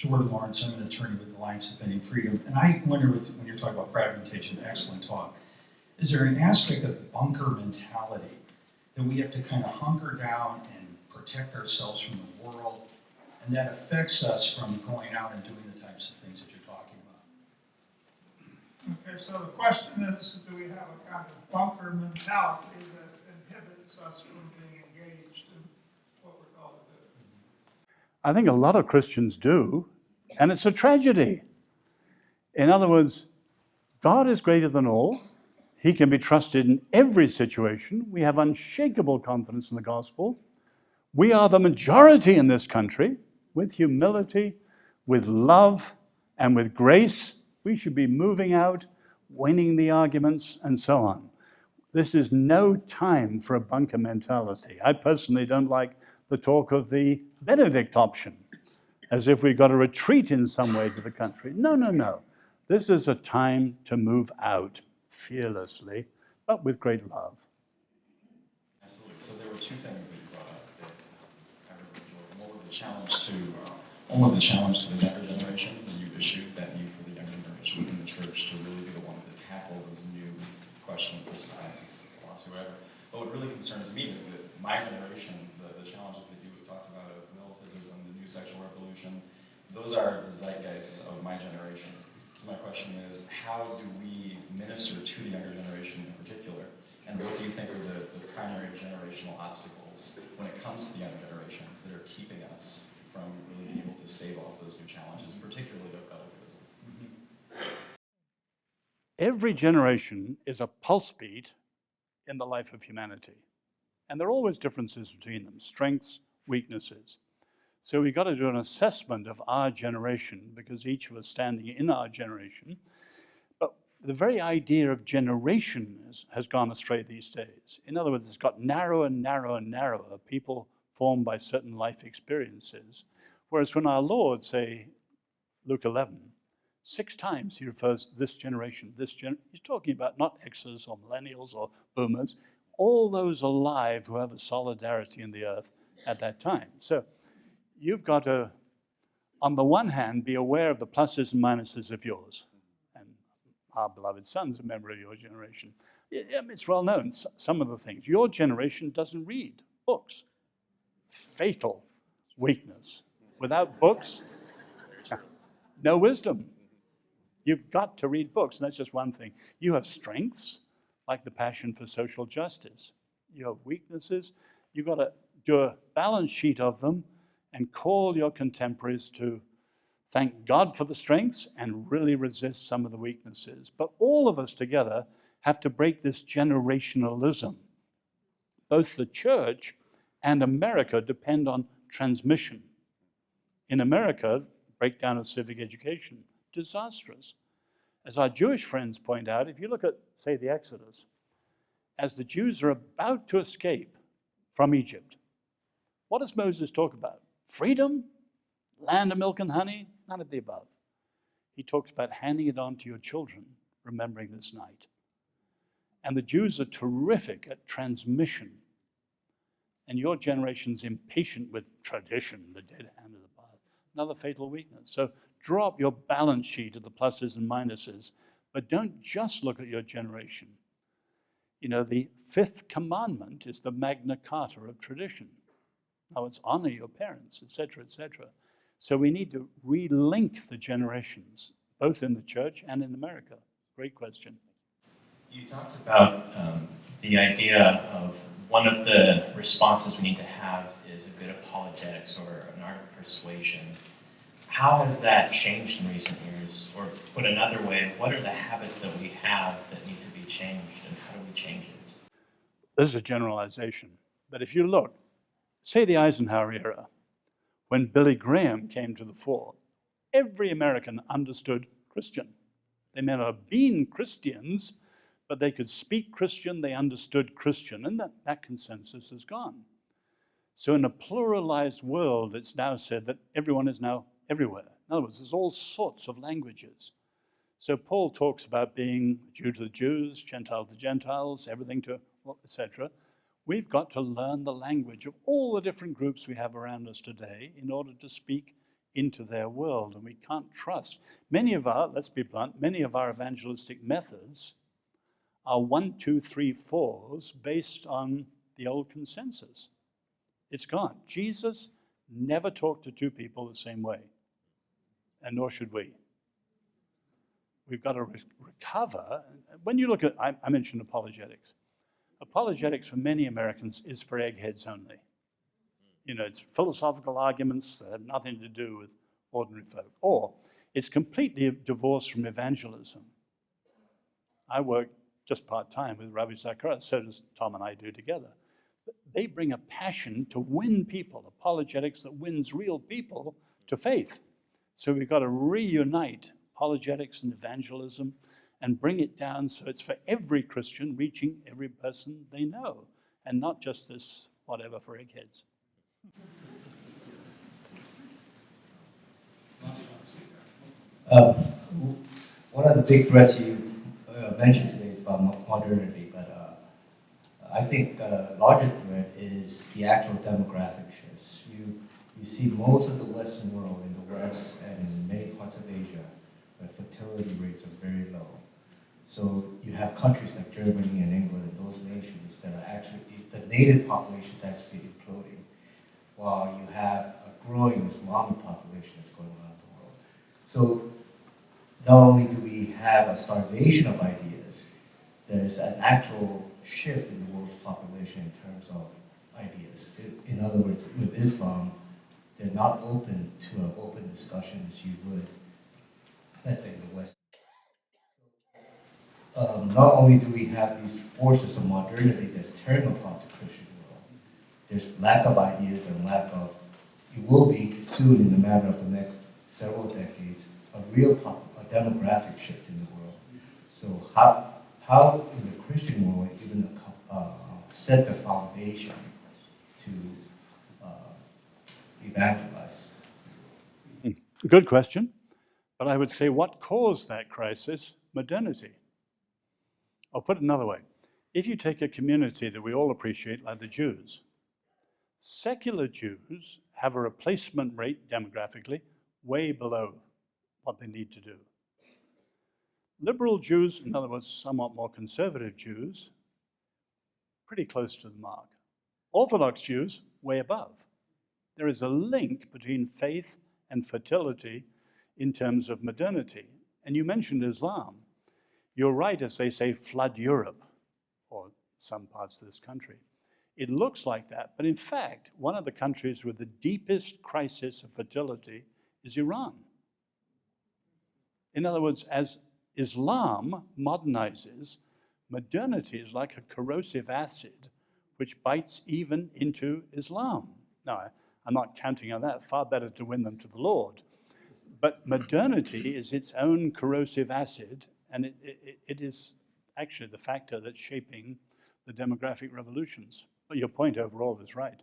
Jordan Lawrence. I'm an attorney with the Alliance Defending Freedom. And I wonder, when you're talking about fragmentation, excellent talk, is there an aspect of bunker mentality that we have to kind of hunker down and protect ourselves from the world, and that affects us from going out and doing the types of things that you're talking about? Okay, so the question is, do we have a kind of bunker mentality that inhibits us from being engaged in what we're called to do? I think a lot of Christians do, and it's a tragedy. In other words, God is greater than all. He can be trusted in every situation. We have unshakable confidence in the gospel. We are the majority in this country. With humility, with love, and with grace, we should be moving out, winning the arguments, and so on. This is no time for a bunker mentality. I personally don't like the talk of the Benedict option, as if we've got to retreat in some way to the country. No, no, no. This is a time to move out fearlessly, but with great love. Absolutely. So there were two things that you brought up that I really enjoyed. One was the challenge to the younger generation that you issued, that need for the younger generation within the church to really be the ones that tackle those new questions of science, philosophy, whatever. But what really concerns me is that my generation, the challenges that you have talked about of militarism, the new sexual revolution, those are the zeitgeists of my generation. So my question is, how do we minister to the younger generation in particular? And what do you think are the primary generational obstacles when it comes to the younger generations that are keeping us from really being able to stave off those new challenges, and particularly of relativism? Mm-hmm. Every generation is a pulse beat in the life of humanity. And there are always differences between them, strengths, weaknesses. So we've got to do an assessment of our generation, because each of us standing in our generation. But the very idea of generation has gone astray these days. In other words, it's got narrower and narrower and narrower, people formed by certain life experiences. Whereas when our Lord, say, Luke 11, 6 times he refers to this generation, he's talking about not Xers or millennials or boomers, all those alive who have a solidarity in the earth at that time. So you've got to, on the one hand, be aware of the pluses and minuses of yours. And our beloved son's a member of your generation. It's well known, some of the things. Your generation doesn't read books. Fatal weakness. Without books, no wisdom. You've got to read books, and that's just one thing. You have strengths, like the passion for social justice. You have weaknesses. You've got to do a balance sheet of them and call your contemporaries to thank God for the strengths and really resist some of the weaknesses. But all of us together have to break this generationalism. Both the church and America depend on transmission. In America, breakdown of civic education, disastrous. As our Jewish friends point out, if you look at, say, the Exodus, as the Jews are about to escape from Egypt, what does Moses talk about? Freedom? Land of milk and honey? None of the above. He talks about handing it on to your children, remembering this night. And the Jews are terrific at transmission. And your generation's impatient with tradition, the dead hand of the past. Another fatal weakness. So draw up your balance sheet of the pluses and minuses, but don't just look at your generation. You know, the 5th commandment is the Magna Carta of tradition. Now it's honor your parents, etc., etc. So we need to relink the generations, both in the church and in America. Great question. You talked about the idea of one of the responses we need to have is a good apologetics or an art of persuasion. How has that changed in recent years? Or put another way, what are the habits that we have that need to be changed, and how do we change it? This is a generalization, but if you look, say the Eisenhower era, when Billy Graham came to the fore, every American understood Christian. They may not have been Christians, but they could speak Christian, they understood Christian, and that consensus is gone. So in a pluralized world, it's now said that everyone is now everywhere. In other words, there's all sorts of languages. So Paul talks about being Jew to the Jews, Gentile to the Gentiles, everything to, etc. We've got to learn the language of all the different groups we have around us today in order to speak into their world, and we can't trust. Many of our, let's be blunt, many of our evangelistic methods are 1, 2, 3, 4s based on the old consensus. It's gone. Jesus never talked to two people the same way, and nor should we. We've got to recover. When you look at, I mentioned apologetics. Apologetics for many Americans is for eggheads only. You know, it's philosophical arguments that have nothing to do with ordinary folk. Or it's completely divorced from evangelism. I work just part-time with Ravi Sakara, so does Tom and I do together. They bring a passion to win people, apologetics that wins real people to faith. So we've got to reunite apologetics and evangelism and bring it down so it's for every Christian, reaching every person they know, and not just this whatever for eggheads. One of the big threats you mentioned today is about modernity, but I think the larger threat is the actual demographic shifts. You see most of the Western world in the West and in many parts of Asia, where fertility rates are very low. So you have countries like Germany and England and those nations that are actually, the native population is actually imploding, while you have a growing Islamic population that's going around the world. So not only do we have a starvation of ideas, there's an actual shift in the world's population in terms of ideas. In other words, with Islam, they're not open to an open discussion as you would, let's say, in the West. Not only do we have these forces of modernity that's tearing apart the Christian world, there's lack of ideas and lack of, it will be soon in the matter of the next several decades, a real demographic shift in the world. So how in the Christian world even set the foundation to evangelize? Good question. But I would say what caused that crisis? Modernity. Or put it another way, if you take a community that we all appreciate, like the Jews, secular Jews have a replacement rate demographically way below what they need to do. Liberal Jews, in other words, somewhat more conservative Jews, pretty close to the mark. Orthodox Jews, way above. There is a link between faith and fertility in terms of modernity. And you mentioned Islam. You're right as they say flood Europe, or some parts of this country. It looks like that, but in fact, one of the countries with the deepest crisis of fertility is Iran. In other words, as Islam modernizes, modernity is like a corrosive acid which bites even into Islam. Now, I'm not counting on that, far better to win them to the Lord. But modernity is its own corrosive acid, and it is actually the factor that's shaping the demographic revolutions. But your point overall is right.